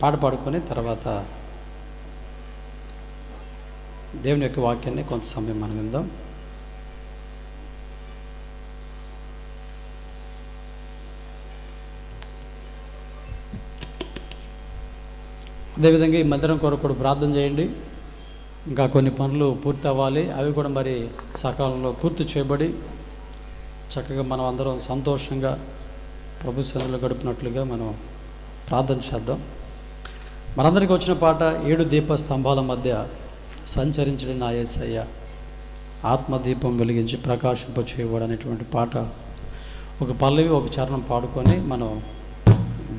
పాట పాడుకొని తర్వాత దేవుని యొక్క వాక్యాన్ని కొంత సమయం మనం విందాం. అదేవిధంగా ఈ మందిరం కొరకు కూడా ప్రార్థన చేయండి. ఇంకా కొన్ని పనులు పూర్తి అవ్వాలి, అవి కూడా మరి సకాలంలో పూర్తి చేయబడి చక్కగా మనం అందరం సంతోషంగా ప్రభు సన్నిధిలో గడిపినట్లుగా మనం ప్రార్థన చేద్దాం. మనందరికీ వచ్చిన పాట 7 దీప స్తంభాల మధ్య సంచరించడం నా యేసయ్య, ఆత్మదీపం వెలిగించి ప్రకాశింపచేయవాడు అనేటువంటి పాట ఒక పల్లవి ఒక చరణం పాడుకొని మనం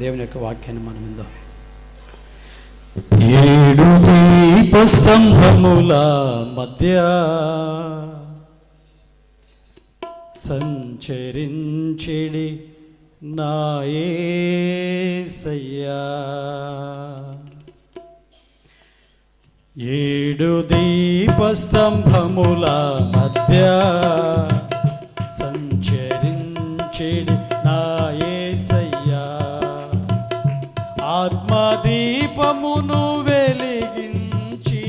దేవుని యొక్క వాక్యాన్ని మనం విందాం. 7 దీప స్తంభముల మధ్య సంచరించెడి నా యేసయ్యా, 7 దీప స్తంభముల మధ్య సంచరించెడి నా యేసయ్యా, ఆత్మదీపమును వెలిగించి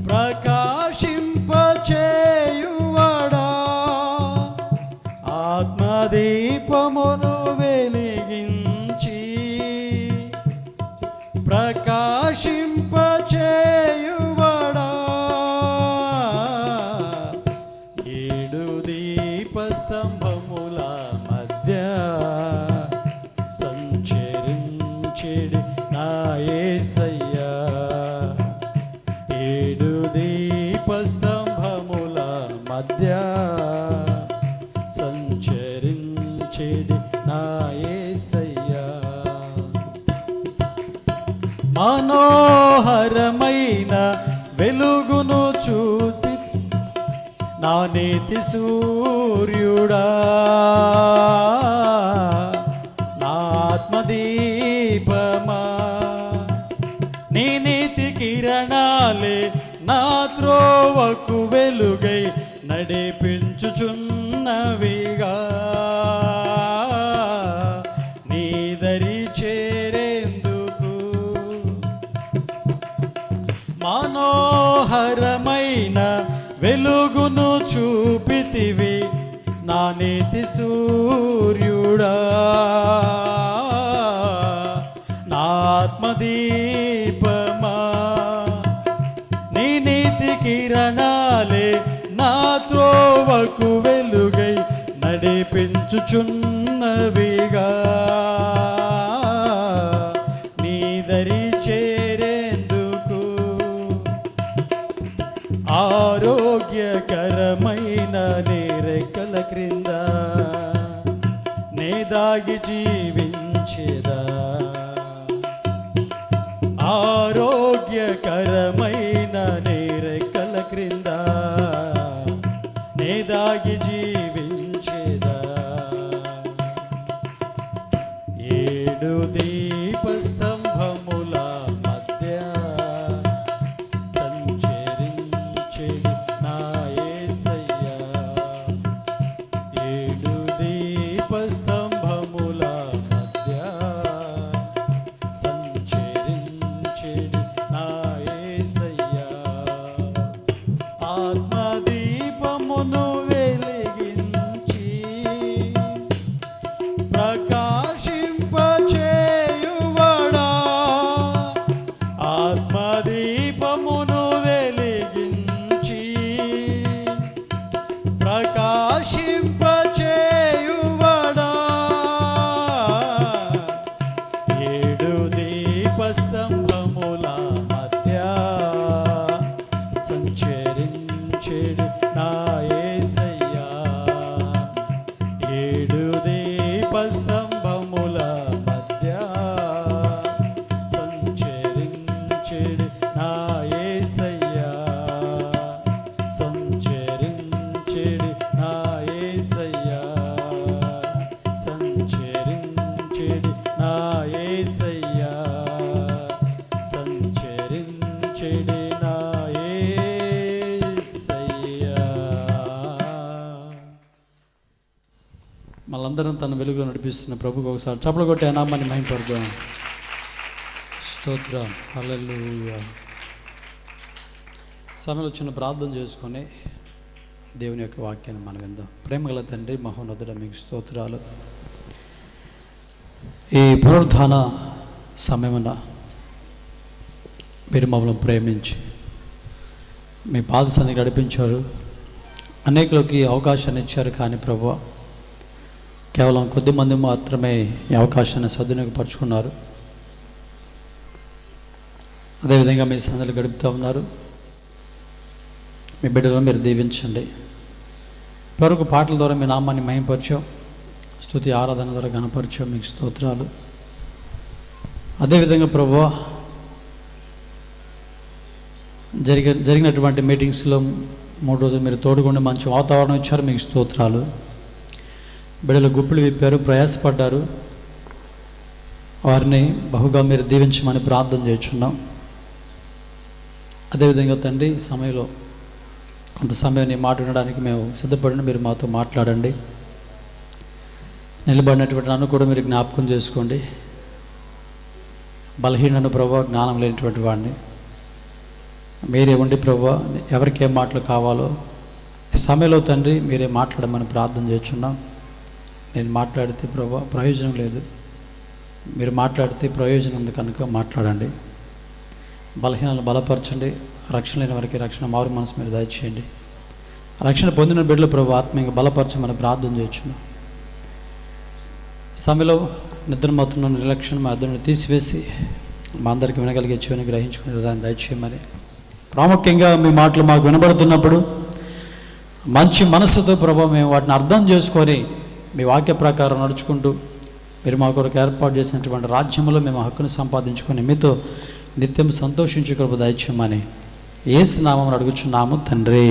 ప్రకాశింపచేయువాడా, ఆత్మదీపమును వెలిగించి ప్రకాశింపచేయువాడా, 7 దీప స్తంభముల మధ్య సంచరించెడి నా యేసయ్యా, 7 దీప స్తంభముల మధ్య సంచరించెడి నా యేసయ్యా, మనోహరమైన వెలుగును చూపి నా నీతి సూర్యుడా, నా ఆత్మదీపమా, నీ నీతి కిరణాలే నా త్రోవకు వెలుగై నడిపించుచున్నవిగా, నీ దరి చేరేందుకు మనోహరమైన వెలుగును చూపితివి నా నీతి సూర్యుడా, నా ఆత్మదీపమా, నీ నీతి కిరణాలే నా త్రోవకు వెలుగై నడిపించుచున్నవిగా, నీ దరి చేరేందుకు ఆరోగ్యకరమైన నీ రెక్కల క్రింద నే దాగి జీవించేదా, ఆరోగ్యకరమైన నీ రెక్కల క్రింద నే దాగి జీవించేదా, 7 దీప స్తంభముల మధ్య సంచరించెడి నా యేసయ్యా, 7 దీప స్తంభముల మధ్య సంచరించెడి నా యేసయ్యా, ఆత్మదీపమును వెలిగించి ప్రకాశింపచేయువాడా, ఆత్మదీపమును వెలిగించి ప్రకాశింపచేయువాడా, 7 దీప స్తంభముల మధ్య సంచరించెడి నా యేసయ్యా, 7 దీప స్తంభముల మధ్య సంచరించెడి నా యేసయ్యా, సంచరించెడి నా యేసయ్యా, సంచరించెడి నా యేసయ్యా, సంచరించెడి నా యేసయ్యా. మనందరం తన వెలుగులో నడిపిస్తున్న ప్రభుకు ఒకసారి చప్పట్లు కొట్టి నామాన్ని మహిమపరుద్దాం. స్తోత్రం. హల్లెలూయా. సమయంలో చిన్న ప్రార్థన చేసుకొని దేవుని యొక్క వాక్యాన్ని మనం విందాం. ప్రేమగల తండ్రి, మహోన్నతుడ, మీకు స్తోత్రాలు. ఈ పునరుద్ధాన సమయమున మీరు మమ్మల్ని ప్రేమించి మీ పాద సన్నిధికి నడిపించారు. అనేకులకి అవకాశాన్ని ఇచ్చారు. కానీ ప్రభువా, కేవలం కొద్దిమంది మాత్రమే ఈ అవకాశాన్ని సద్వినియోగపరుచుకున్నారు. అదేవిధంగా మీ సన్నిధిలో గడుపుతూ ఉన్నారు. మీ బిడ్డలను మీరు దీవించండి. ఇప్పటివరకు పాటల ద్వారా మీ నామాన్ని మహిమపరచాం, స్తుతి ఆరాధన ద్వారా ఘనపరచాం. మీకు స్తోత్రాలు. అదేవిధంగా ప్రభువా, జరిగినటువంటి మీటింగ్స్లో 3 రోజులు మీరు తోడుగుండి మంచి వాతావరణం ఇచ్చారు. మీకు స్తోత్రాలు. బిడ్డలు గుప్పులు విప్పారు, ప్రయాసపడ్డారు. వారిని బహుగా మీరు దీవించమని ప్రార్థన చేస్తున్నాం. అదేవిధంగా తండ్రి, సమయంలో కొంత సమయాన్ని మాట వినడానికి మేము సిద్ధపడిన మీరు మాతో మాట్లాడండి. నిలబడినటువంటి నన్ను కూడా మీరు జ్ఞాపకం చేసుకోండి. బలహీనను ప్రభువా, జ్ఞానం లేనటువంటి వాడిని మీరే ఉండి ప్రభువా, ఎవరికి ఏం మాటలు కావాలో ఈ సమయంలో తండ్రి మీరే మాట్లాడమని ప్రార్థన చేస్తున్నాం. నేను మాట్లాడితే ప్రభువా ప్రయోజనం లేదు, మీరు మాట్లాడితే ప్రయోజనం ఉంది కనుక మాట్లాడండి. బలహీనలను బలపరచండి. రక్షణ లేని వారికి రక్షణ, మారు మనసు మీరు దయచేయండి. రక్షణ పొందిన బిడ్డలు ప్రభు ఆత్మీయంగా బలపరచమని ప్రార్థన చేయొచ్చును. సమయంలో నిద్రమవుతున్న నిర్లక్ష్యం మా ఇద్దరిని తీసివేసి మా అందరికీ వినగలిగే చెవిని గ్రహించుకునే దాన్ని దయచేయమని, ప్రాముఖ్యంగా మీ మాటలు మాకు వినబడుతున్నప్పుడు మంచి మనసుతో ప్రభు మేము వాటిని అర్థం చేసుకొని మీ వాక్య ప్రకారం నడుచుకుంటూ మీరు మా కొరకు ఏర్పాటు చేసినటువంటి రాజ్యంలో మేము హక్కును సంపాదించుకొని మీతో నిత్యం సంతోషించు కృప దయచేయమని యేసు నామమున అడుగుచున్నాము తండ్రి.